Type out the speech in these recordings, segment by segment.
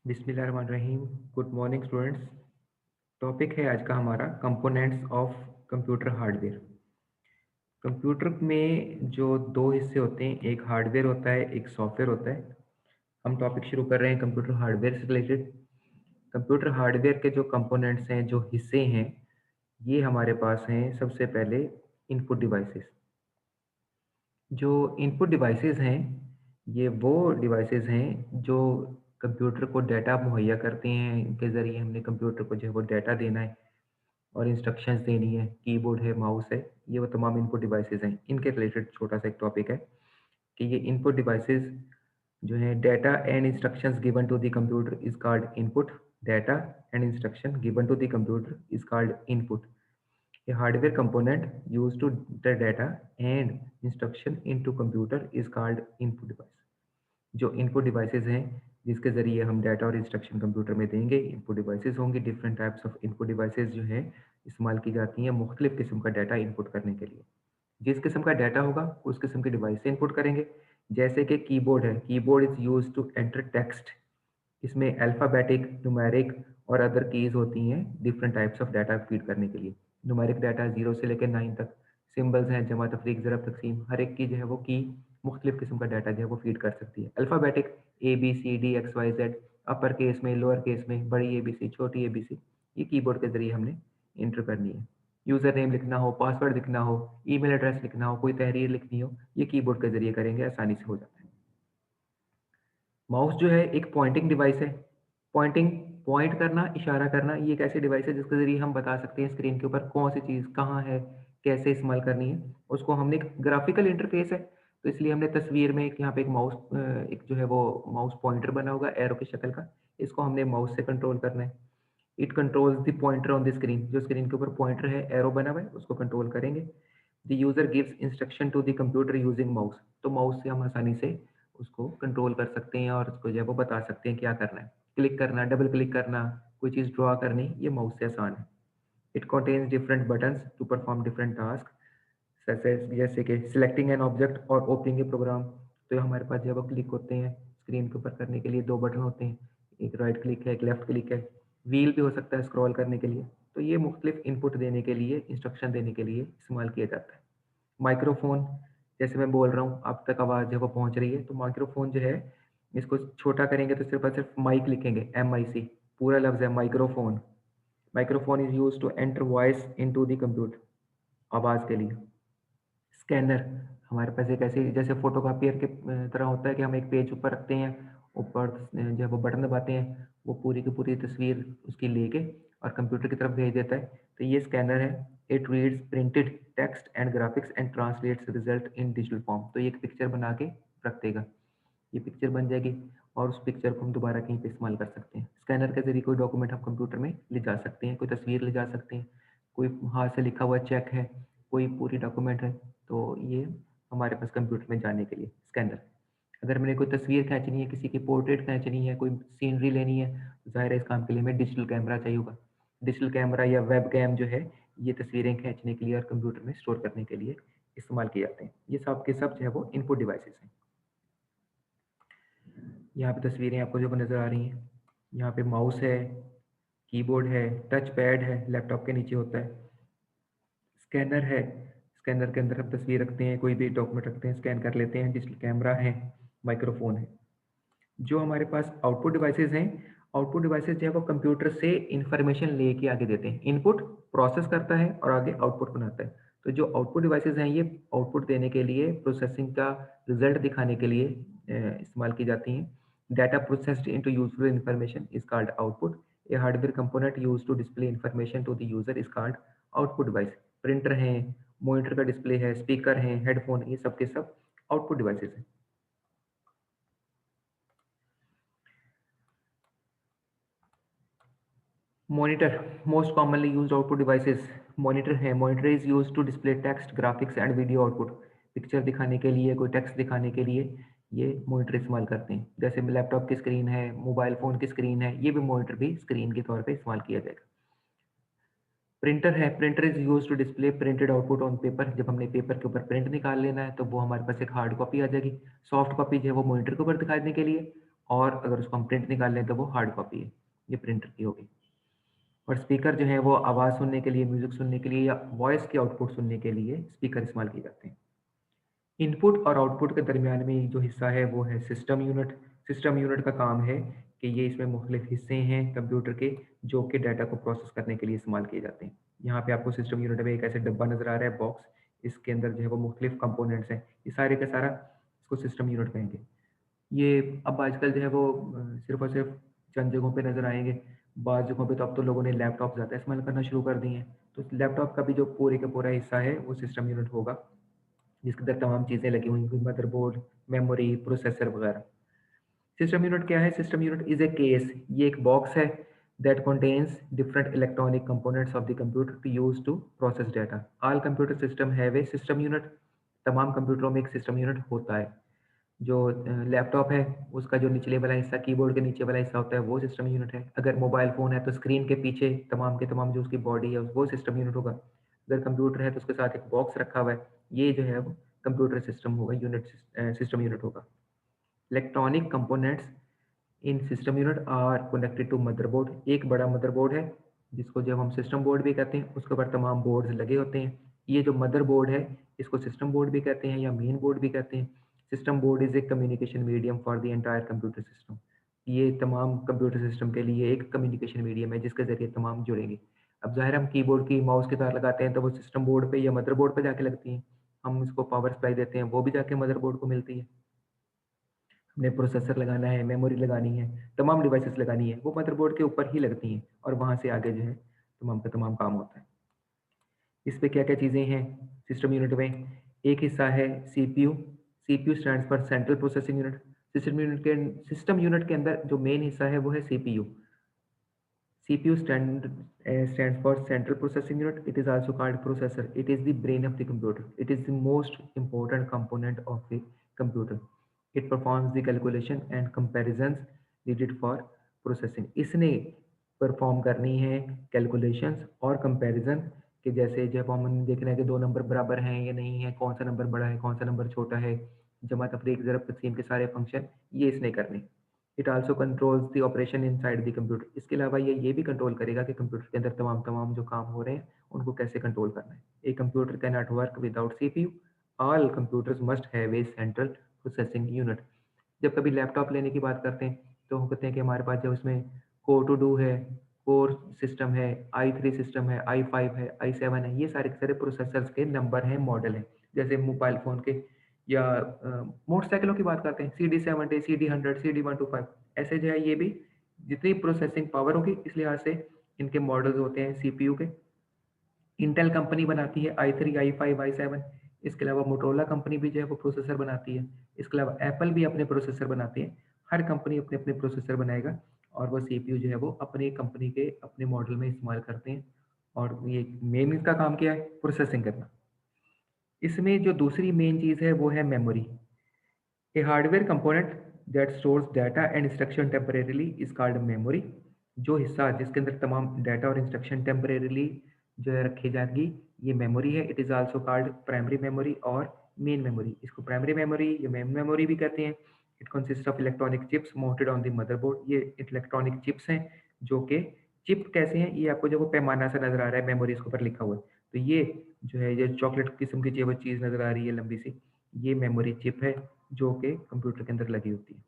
बिस्मिल्लाहिर्रहमानिर्रहीम। Good morning students. Topic है आज का हमारा components of computer hardware. Computer में जो दो हिस्से होते हैं, एक हार्डवेयर होता है, एक सॉफ्टवेयर होता है। हम टॉपिक शुरू कर रहे हैं कंप्यूटर हार्डवेयर से रिलेटेड। कंप्यूटर हार्डवेयर के जो कंपोनेंट्स हैं, जो हिस्से हैं, ये हमारे पास हैं। सबसे पहले इनपुट डिवाइसेस। जो इनपुट डिवाइसेस हैं, ये वो डिवाइसेस हैं जो कंप्यूटर को डाटा मुहैया करते हैं। इनके ज़रिए हमने कंप्यूटर को जो है वो डाटा देना है और इंस्ट्रक्शंस देनी है। कीबोर्ड है, माउस है, ये वो तमाम इनपुट डिवाइसेस हैं। इनके रिलेटेड छोटा सा एक टॉपिक है कि ये इनपुट डिवाइसेस जो है, data and instructions given to the computer is called input. Data and instruction given to the computer is called input. A hardware component used to enter data and instruction into computer is called input device. जो input devices हैं जिसके ज़रिए हम data और instruction computer में देंगे, input devices होंगे। Different types of input devices जो हैं इस्तेमाल की जाती हैं मुख्तलिफ किस्म का डाटा इनपुट करने के लिए। जिस किस्म का डाटा होगा उस किस्म की डिवाइस से इनपुट करेंगे। जैसे कि कीबोर्ड है, keyboard is use to enter text. इसमें अल्फ़ाबेटिक, न्यूमेरिक और अदर कीज़ होती हैं different types of data feed करने के लिए। न्यूमेरिक डाटा 0 से लेकर 9 तक, सिंबल्स हैं, जमा, तफरीक, ज़रब, तक़सीम, हर एक की जो है वो की मुख्तलिफ किस्म का डाटा जो है वो फीड कर सकती है। Alphabetic A, B, C, D, X, Y, Z, upper case में, लोअर केस में, बड़ी ए बी सी, छोटी ए बी सी, ये कीबोर्ड के ज़रिए हमने एंटर करनी है। यूज़र नेम लिखना हो, पासवर्ड लिखना हो, ईमेल एड्रेस लिखना हो, कोई तहरीर लिखनी हो, ये कीबोर्ड के ज़रिए करेंगे, आसानी से हो जाता है। माउस जो है एक पॉइंटिंग डिवाइस है। पॉइंटिंग, पॉइंट करना, इशारा करना, ये एक ऐसी डिवाइस है जिसके ज़रिए हम बता सकते हैं स्क्रीन के ऊपर कौन सी चीज़ कहाँ है, कैसे इस्तेमाल करनी है। उसको हमने एक ग्राफिकल इंटरफेस है, तो इसलिए हमने तस्वीर में एक यहाँ पे एक माउस एक जो है वो माउस पॉइंटर बना होगा एरो की शक्ल का, इसको हमने माउस से कंट्रोल करना है। It controls the pointer on the screen. जो स्क्रीन के ऊपर पॉइंटर है, एरो बना हुआ है, उसको कंट्रोल करेंगे। The user gives instruction to the computer using mouse. तो माउस से हम आसानी से उसको कंट्रोल कर सकते हैं और उसको जो है वो बता सकते हैं क्या करना है। क्लिक करना, डबल क्लिक करना, कोई चीज़ ड्रॉ करनी, ये माउस से आसान है। It contains different buttons to perform different task, जैसे कि सिलेक्टिंग एन ऑब्जेक्ट और ओपनिंग ए प्रोग्राम। तो हमारे पास जब क्लिक होते हैं स्क्रीन के ऊपर करने के लिए, दो बटन होते हैं, एक राइट क्लिक है, एक लेफ्ट क्लिक है। व्हील भी हो सकता है स्क्रॉल करने के लिए। तो ये मुख्तलिफ इनपुट देने के लिए, इंस्ट्रक्शन देने के लिए इस्तेमाल किया जाता है। माइक्रोफोन, जैसे मैं बोल रहा हूँ आप तक आवाज़ जो है वो पहुँच रही है, तो माइक्रोफोन जो है, इसको छोटा करेंगे तो सिर्फ और सिर्फ माइक लिखेंगे, MIC, पूरा लफ्ज़ है microphone. Microphone is used to enter voice into the computer, आवाज़ के लिए। स्कैनर, हमारे पास एक ऐसी जैसे फ़ोटोकॉपियर के तरह होता है कि हम एक पेज ऊपर रखते हैं, ऊपर जब वो बटन दबाते हैं, वो पूरी की पूरी तस्वीर उसकी लेके और कंप्यूटर की तरफ भेज देता है। तो ये स्कैनर है। It reads printed text and graphics and translates result in digital form. तो ये एक पिक्चर बना के रख देगा। ये पिक्चर बन जाएगी और उस पिक्चर को हम दोबारा कहीं पे इस्तेमाल कर सकते हैं। स्कैनर के ज़रिए कोई डॉक्यूमेंट हम कंप्यूटर में ले जा सकते हैं, कोई तस्वीर ले जा सकते हैं, कोई हाथ से लिखा हुआ चेक है, कोई पूरी डॉक्यूमेंट है, तो ये हमारे पास कंप्यूटर में जाने के लिए स्कैनर। अगर मैंने कोई तस्वीर खींचनी है, किसी की पोर्ट्रेट खींचनी है, कोई सीनरी लेनी है, तो ज़ाहिर है इस काम के लिए हमें डिजिटल कैमरा चाहिए होगा। डिजिटल कैमरा या वेब कैम जो है, ये तस्वीरें खींचने के लिए और कंप्यूटर में स्टोर करने के लिए इस्तेमाल किए जाते हैं। ये सब के सब जो है वो इनपुट डिवाइसेस हैं। यहाँ पे तस्वीरें आपको जो नज़र आ रही हैं, यहाँ पे माउस है, कीबोर्ड है, टच पैड है, लैपटॉप के नीचे होता है। स्कैनर है, स्कैनर के अंदर हम तस्वीर रखते हैं, कोई भी डॉक्यूमेंट रखते हैं, स्कैन कर लेते हैं। डिजिटल कैमरा है, माइक्रोफोन है। जो हमारे पास आउटपुट डिवाइसेस हैं, आउटपुट डिवाइसेस जो है वो कंप्यूटर से इंफॉर्मेशन लेके आगे देते हैं। इनपुट प्रोसेस करता है और आगे आउटपुट बनाता है। तो जो आउटपुट डिवाइसेस हैं, ये आउटपुट देने के लिए, प्रोसेसिंग का रिजल्ट दिखाने के लिए इस्तेमाल की जाती हैं। Data processed into useful information is called output. A hardware component used to display information to the user is called output device. Printer हैं, मॉनिटर का डिस्प्ले है, स्पीकर हैं, हेडफोन, ये सब के सब आउटपुट डिवाइसेस हैं। Monitor, most commonly used output devices. Monitor है, monitor is use to display text, graphics and video output. Picture दिखाने के लिए, कोई टेक्स्ट दिखाने के लिए ये मॉनिटर इस्तेमाल करते हैं। जैसे लैपटॉप की स्क्रीन है, मोबाइल फ़ोन की स्क्रीन है, ये भी मॉनिटर भी स्क्रीन के तौर पे इस्तेमाल किया जाएगा। प्रिंटर है, printer is use to display printed output on paper. जब हमने पेपर के ऊपर प्रिंट निकाल लेना है तो वो हमारे पास एक हार्ड कॉपी आ जाएगी। सॉफ्ट कॉपी जो है वो मॉनिटर के ऊपर दिखाने के लिए, और अगर उसको हम प्रिंट निकाल लें तो वो हार्ड कॉपी है, ये प्रिंटर की होगी। और स्पीकर जो है वो आवाज़ सुनने के लिए, म्यूज़िक सुनने के लिए या वॉइस के आउटपुट सुनने के लिए स्पीकर इस्तेमाल किए जाते हैं। इनपुट और आउटपुट के दरमियान में जो हिस्सा है वो है सिस्टम यूनिट। सिस्टम यूनिट का काम है कि ये इसमें मुख्तलिफ हिस्से हैं कंप्यूटर के जो कि डाटा को प्रोसेस करने के लिए इस्तेमाल किए जाते हैं। यहाँ पे आपको सिस्टम यूनिट में एक ऐसे डब्बा नज़र आ रहा है बॉक्स, इसके अंदर जो है वो मुख्तलिफ कंपोनेंट्स हैं, ये सारे का सारा इसको सिस्टम यूनिट कहेंगे। ये अब आजकल जो है वो सिर्फ़ और सिर्फ चंद जगहों पे नज़र आएँगे। बाज़ जगहों पे तो अब तो लोगों ने लैपटॉप ज़्यादा इस्तेमाल करना शुरू कर दिए हैं। तो लैपटॉप का भी जो पूरे का पूरा हिस्सा है वो सिस्टम यूनिट होगा, जिसके अंदर तमाम चीज़ें लगी हुई होंगी, मदरबोर्ड, मेमोरी, प्रोसेसर वगैरह। सिस्टम यूनिट क्या है? System unit is a case, ये एक बॉक्स है that contains different electronic components of the computer to use to process data. All computer system have a system unit. तमाम कंप्यूटरों में एक सिस्टम यूनिट होता है। जो लैपटॉप है, उसका जो निचले वाला हिस्सा, कीबोर्ड के नीचे वाला हिस्सा होता है, वो सिस्टम यूनिट है। अगर मोबाइल फ़ोन है, तो स्क्रीन के पीछे तमाम के तमाम जो उसकी बॉडी है, वो सिस्टम यूनिट होगा। अगर कंप्यूटर है, तो उसके साथ एक बॉक्स रखा हुआ है, ये जो है वो कंप्यूटर सिस्टम होगा, सिस्टम यूनिट होगा। Electronic components in system unit are connected to motherboard. एक बड़ा मदरबोर्ड है, जिसको जब हम सिस्टम बोर्ड भी कहते हैं, उसके ऊपर तमाम बोर्ड्स लगे होते हैं। ये जो मदरबोर्ड है, इसको सिस्टम बोर्ड भी कहते हैं या मेन बोर्ड भी कहते हैं। System board is a communication medium for the entire computer system. ये तमाम कंप्यूटर सिस्टम के लिए एक कम्युनिकेशन मीडियम है, जिसके ज़रिए तमाम जुड़ेंगे। अब ज़ाहिर है हम कीबोर्ड की, माउस की तार लगाते हैं, तो वो सिस्टम बोर्ड पे या मदरबोर्ड पे जाके लगती हैं। हम इसको पावर सप्लाई देते हैं, वो भी जाके मदरबोर्ड को मिलती है। हमने प्रोसेसर लगाना है, मेमोरी लगानी है, तमाम डिवाइसेस लगानी है, वो मदरबोर्ड के ऊपर ही लगती हैं और वहाँ से आगे जो है तमाम का तमाम काम होता है। इस पे क्या-क्या चीज़ें हैं सिस्टम यूनिट में? एक हिस्सा है CPU. CPU stands for central processing unit. System unit के अंदर जो मेन हिस्सा है वो है CPU. CPU stands for Central Processing Unit. It is also called processor. It is the brain of the computer. It is the most important component of the computer. It performs the calculation and comparisons needed for processing. इसने perform करनी है calculations और comparison कि जैसे जब हम देख रहे हैं कि दो नंबर बराबर हैं या नहीं है, कौन सा नंबर बड़ा है, कौन सा नंबर छोटा है, जमा तफरीक ज़रब तक़सीम के सारे फंक्शन ये इसने करने। It also controls the operation inside the computer. इसके अलावा ये भी कंट्रोल करेगा कि कंप्यूटर के अंदर तमाम जो काम हो रहे हैं, उनको कैसे कंट्रोल करना है। A computer can not work without CPU. All computers must have a central processing unit. जब कभी लैपटॉप लेने की बात करते हैं, तो हम कहते हैं कि हमारे पास जो इसमें कोर टू डू है, कोर सिस्टम है, i3 सिस्टम है, i5 है, i7 है, ये सारे के सारे प्रोसेसर्स के नंबर हैं, मॉडल हैं। जैसे मोबाइल फ़ोन के या मोटरसाइकिलों की बात करते हैं, CD70, CD100, CD125 ऐसे जो है ये भी जितनी प्रोसेसिंग पावर होगी इस लिहाज से इनके मॉडल्स होते हैं सीपीयू के। इंटेल कंपनी बनाती है i3, i5, i7। इसके अलावा मोटोरोला कंपनी भी जो है वो प्रोसेसर बनाती है। इसके अलावा एप्पल भी अपने प्रोसेसर बनाती है। हर कंपनी अपने-अपने प्रोसेसर बनाएगा और वो सीपीयू जो है वो अपनी कंपनी के अपने मॉडल में इस्तेमाल करते हैं और ये मेन इसका काम क्या है? प्रोसेसिंग करना। इसमें जो दूसरी मेन चीज़ है वो है memory. A hardware component that stores data and instruction temporarily is called memory। जो हिस्सा जिसके अंदर तमाम डाटा और इंस्ट्रक्शन टेम्परेरीली जो है रखी जाएंगी, ये मेमोरी है। It is also called primary memory और मेन मेमोरी। इसको प्राइमरी मेमोरी या मेन मेमोरी भी कहते हैं। It consist of electronic chips mounted on the motherboard. ये इलेक्ट्रॉनिक चिप्स हैं जो कि चिप कैसे हैं, ये आपको जो वो पैमाना सा नज़र आ रहा है मेमोरी इसके ऊपर लिखा हुआ है। तो ये जो है ये चॉकलेट किस्म की जो वो चीज़ नज़र आ रही है लंबी सी, ये मेमोरी चिप है जो कि कंप्यूटर के अंदर लगी होती है।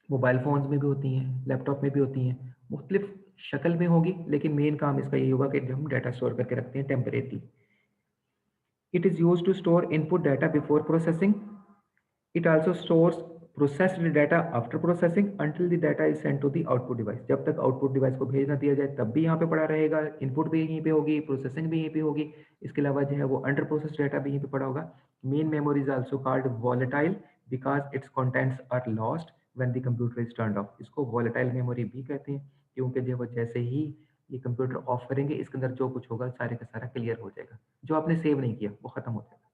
मोबाइल फ़ोन्स में भी होती हैं, लैपटॉप में भी होती हैं, मुख्तलिफ़ शक्ल में होगी, लेकिन मेन काम इसका यही होगा कि हम डाटा स्टोर करके रखते हैं temporarily. It is used to store input data before processing. It also stores processed data after processing until the data is sent to the output device. जब तक आउटपुट डिवाइस को भेज ना दिया जाए तब भी यहाँ पे पड़ा रहेगा, इनपुट भी यहीं पे होगी, प्रोसेसिंग भी यहीं पे होगी। इसके अलावा जो है वो अंडर प्रोसेस डाटा भी यहीं पे पड़ा होगा। Main memory is also called volatile because its contents are lost when the computer is turned off. इसको वॉलेटाइल मेमोरी भी कहते हैं क्योंकि जो है वो जैसे ही ये कंप्यूटर ऑफ करेंगे इसके अंदर जो कुछ होगा सारे का सारा क्लियर हो जाएगा। जो आपने सेव नहीं किया वो खत्म हो जाएगा।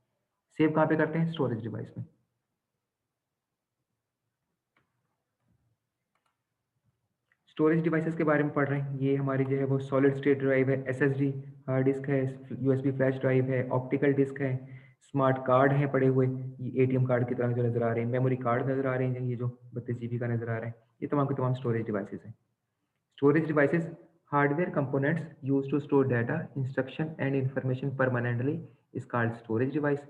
सेव कहाँ पे करते हैं? स्टोरेज डिवाइस में। स्टोरेज डिवाइसेस के बारे में पढ़ रहे हैं। ये हमारी जो है वो सॉलिड स्टेट ड्राइव है, एसएसडी हार्ड डिस्क है, यूएसबी फ्लैश ड्राइव है, ऑप्टिकल डिस्क है, स्मार्ट कार्ड हैं पड़े हुए, ये एटीएम कार्ड की तरह जो नज़र आ रहे हैं, मेमोरी कार्ड नज़र आ रहे हैं, ये जो 32 जीबी का नज़र आ रहा है, ये तमाम के तमाम स्टोरेज डिवाइसेस हैं। Storage devices, hardware components used to store data, instruction, and information permanently is called storage device.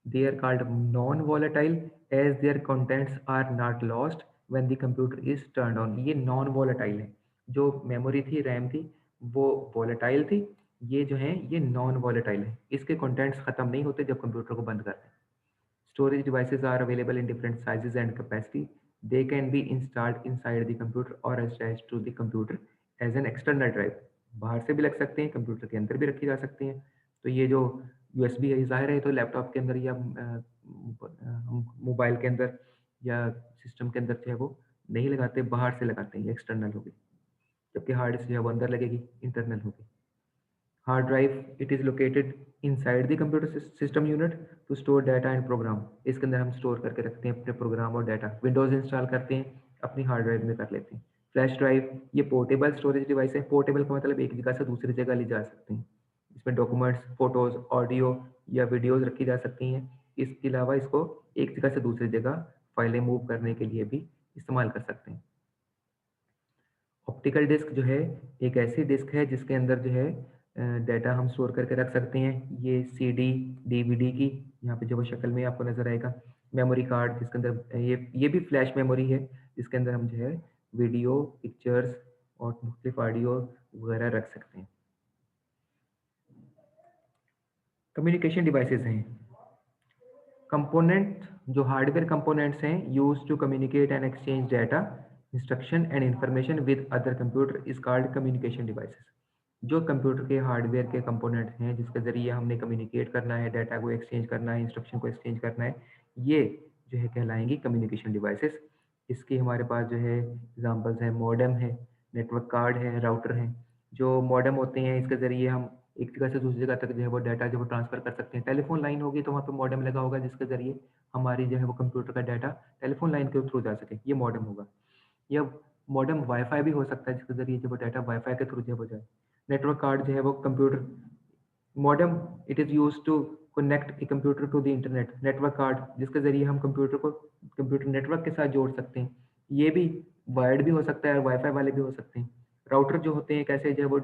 They are called non-volatile as their contents are not lost when the computer is turned on. ये non-volatile है, जो memory थी, RAM थी, वो volatile थी, ये जो है ये non-volatile है, इसके contents ख़त्म नहीं होते जब कंप्यूटर को बंद करते हैं। Storage devices are available in different sizes and capacity. They can be installed inside the computer or attached to the computer as an external drive. बाहर से भी लग सकते हैं, कंप्यूटर के अंदर भी रखी जा सकती हैं। तो ये जो यूएसबी है, ज़ाहिर है तो लैपटॉप के अंदर या मोबाइल के अंदर या सिस्टम के अंदर जो है वो नहीं लगाते, बाहर से लगाते हैं, ये एक्सटर्नल होगी। जबकि हार्ड डिस्क जो है वो अंदर लगेगी, इंटरनल होगी। Hard drive, it is located inside the computer system unit to store data and program. इसके अंदर हम स्टोर करके रखते हैं अपने प्रोग्राम और डाटा। विंडोज इंस्टॉल करते हैं, अपनी हार्ड ड्राइव में कर लेते हैं। फ्लैश ड्राइव, ये पोर्टेबल स्टोरेज डिवाइस है। पोर्टेबल का मतलब एक जगह से दूसरी जगह ले जा सकते हैं। इसमें डॉक्यूमेंट्स, फोटोज, ऑडियो या वीडियोज रखी जा सकती हैं। इसके अलावा इसको एक जगह से दूसरी जगह फाइलें मूव करने के लिए भी इस्तेमाल कर सकते हैं। ऑप्टिकल डिस्क जो है एक ऐसी डिस्क है जिसके अंदर जो है डाटा हम स्टोर करके रख सकते हैं। ये सीडी, डीवीडी की यहाँ पे जो वो शक्ल में आपको नज़र आएगा। मेमोरी कार्ड जिसके अंदर ये भी फ्लैश मेमोरी है जिसके अंदर हम जो है वीडियो, पिक्चर्स और मुख्तलिफ ऑडियो वगैरह रख सकते हैं। कम्युनिकेशन डिवाइसेस हैं कंपोनेंट, जो हार्डवेयर कंपोनेंट्स हैं use to communicate and exchange data, instruction and information with other computer is called communication devices. जो कंप्यूटर के हार्डवेयर के कंपोनेंट्स हैं जिसके ज़रिए हमने कम्युनिकेट करना है, डाटा को एक्सचेंज करना है, इंस्ट्रक्शन को एक्सचेंज करना है, ये जो है कहलाएंगी कम्युनिकेशन डिवाइसेस। इसके हमारे पास जो है एग्जांपल्स हैं, मॉडेम है, नेटवर्क कार्ड है, राउटर हैं। जो मॉडेम होते हैं इसके ज़रिए हम एक जगह से दूसरी जगह तक जो है वो डाटा जो वो ट्रांसफ़र कर सकते हैं। टेलीफोन लाइन होगी तो वहाँ पे मॉडेम लगा होगा जिसके ज़रिए हमारी जो है वो कंप्यूटर का डाटा टेलीफोन लाइन के थ्रू जा सके, ये मॉडेम होगा। या मॉडेम वाईफ़ाई भी हो सकता है जिसके ज़रिए जो वो डाटा वाईफ़ाई के थ्रू जो है वो जाए। नेटवर्क कार्ड जो है वो computer modem, it is used to connect a computer to the internet. Network card जिसके ज़रिए हम कंप्यूटर को कंप्यूटर नेटवर्क के साथ जोड़ सकते हैं। ये भी वायर्ड भी हो सकता है और वाईफ़ाई वाले भी हो सकते हैं। राउटर जो होते हैं कैसे जो है वो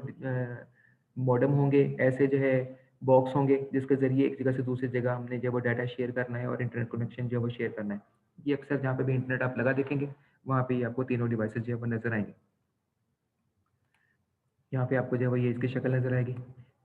मॉडेम होंगे, ऐसे जो है बॉक्स होंगे जिसके ज़रिए एक जगह से दूसरी जगह हमने जो है वो डाटा शेयर करना है और इंटरनेट कनेक्शन जो है वो शेयर करना है। ये अक्सर जहाँ पे भी इंटरनेट आप लगा देखेंगे, वहाँ पे आपको तीनों डिवाइसेज़ जो है वो नज़र आएँगे। यहाँ पे आपको जो है वो ये इसकी शक्ल नज़र आएगी।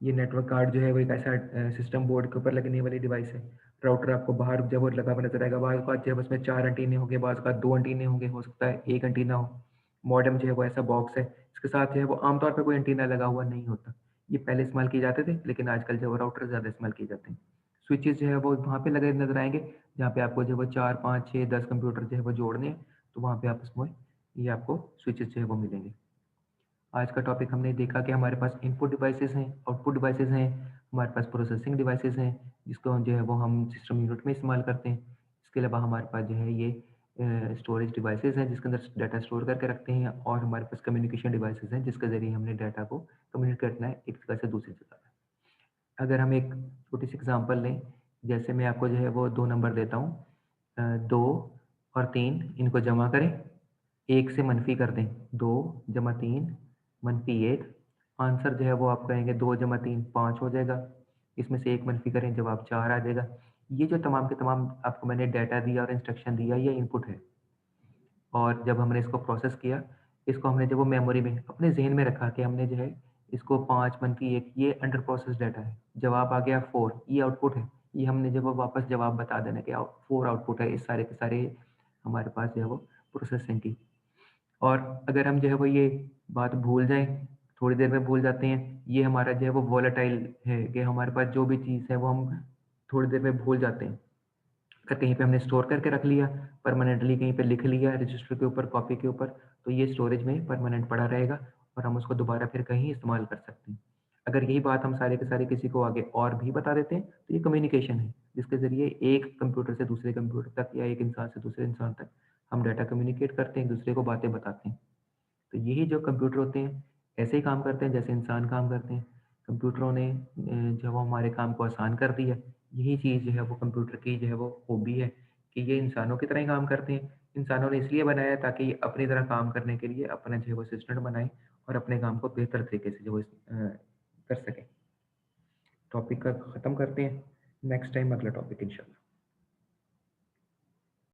ये नेटवर्क कार्ड जो है वो एक ऐसा सिस्टम बोर्ड के ऊपर लगने वाली डिवाइस है। राउटर आपको बाहर जब वो लगा हुआ नज़र आएगा, बाज़ औक़ात जो है उसमें 4 एंटीने होंगे, बाज़ औक़ात 2 एंटीने होंगे, हो सकता है 1 एंटीना हो। मॉडेम जो है वो ऐसा बॉक्स है, इसके साथ जो है वो आमतौर पे कोई एंटीना लगा हुआ नहीं होता। ये पहले इस्तेमाल किए जाते थे, लेकिन आजकल जो है वो राउटर ज़्यादा इस्तेमाल किए जाते हैं। स्विचेज़ जो है वो वहाँ पे लगे नज़र आएँगे, जहाँ पे आपको जो है वो 4, 5, 6, 10 कंप्यूटर जो है वो जोड़ने हैं, तो वहाँ पे आपस में ये आपको स्विचेज़ जो है वो मिलेंगे। आज का टॉपिक हमने देखा कि हमारे पास इनपुट डिवाइसेस हैं, आउटपुट डिवाइसेस हैं, हमारे पास प्रोसेसिंग डिवाइसेस हैं, जिसको हम जो है वो हम सिस्टम यूनिट में इस्तेमाल करते हैं। इसके अलावा हमारे पास जो है ये स्टोरेज डिवाइसेस हैं जिसके अंदर डाटा स्टोर करके रखते हैं और हमारे पास कम्युनिकेशन डिवाइसेस हैं जिसके ज़रिए हमने डाटा को कम्युनिकेट करना है एक जगह से दूसरी जगह पे। अगर हम एक छोटी-सी एग्ज़ाम्पल लें, जैसे मैं आपको जो है वो 2 नंबर देता हूँ 2 और 3 इनको जमा करें, 1 से मनफ़ी कर दें, 2 जमा 3 मनफ़ी 1, आंसर जो है वो आप कहेंगे 2 जमा 3 5 हो जाएगा। इसमें से 1 मनफ़ी करें, जवाब 4 आ जाएगा। ये जो तमाम के तमाम आपको मैंने डाटा दिया और इंस्ट्रक्शन दिया, ये इनपुट है। और जब हमने इसको प्रोसेस किया, इसको हमने जब वो मेमोरी में अपने ज़हन में रखा कि हमने जो है इसको 5 मनफ़ी 1 ये अंडर प्रोसेस डाटा है। जवाब आ गया 4 ये आउटपुट है। ये हमने जब वो वापस जवाब बता देना कि 4 आउटपुट है, इस सारे के सारे हमारे पास जो है वो प्रोसेसिंग की। और अगर हम जो है वो ये बात भूल जाएँ, थोड़ी देर में भूल जाते हैं, ये हमारा जो है वो वोलेटाइल है कि हमारे पास जो भी चीज़ है वो हम थोड़ी देर में भूल जाते हैं। अगर कहीं पे हमने स्टोर करके रख लिया, परमानेंटली कहीं पे लिख लिया रजिस्टर के ऊपर, कॉपी के ऊपर, तो ये स्टोरेज में परमानेंट पड़ा रहेगा और हम उसको दोबारा फिर कहीं इस्तेमाल कर सकते हैं। अगर यही बात हम सारे के सारे किसी को आगे और भी बता देते हैं, तो ये कम्युनिकेशन है, जिसके ज़रिए एक कंप्यूटर से दूसरे कंप्यूटर तक या एक इंसान से दूसरे इंसान तक हम डाटा कम्युनिकेट करते हैं, एक-दूसरे को बातें बताते हैं। तो यही जो कंप्यूटर होते हैं, ऐसे ही काम करते हैं जैसे इंसान काम करते हैं। कंप्यूटरों ने जो हमारे काम को आसान कर दिया, यही चीज़ जो है वो कंप्यूटर की जो है वो हॉबी है कि ये इंसानों की तरह ही काम करते हैं। इंसानों ने इसलिए बनाया है ताकि ये अपनी तरह काम करने के लिए अपना जो है वो असिस्टेंट बनाएँ और अपने काम को बेहतर तरीके से जो है कर सकें। टॉपिक का ख़त्म करते हैं। नेक्स्ट टाइम अगला टॉपिक इंशाल्लाह।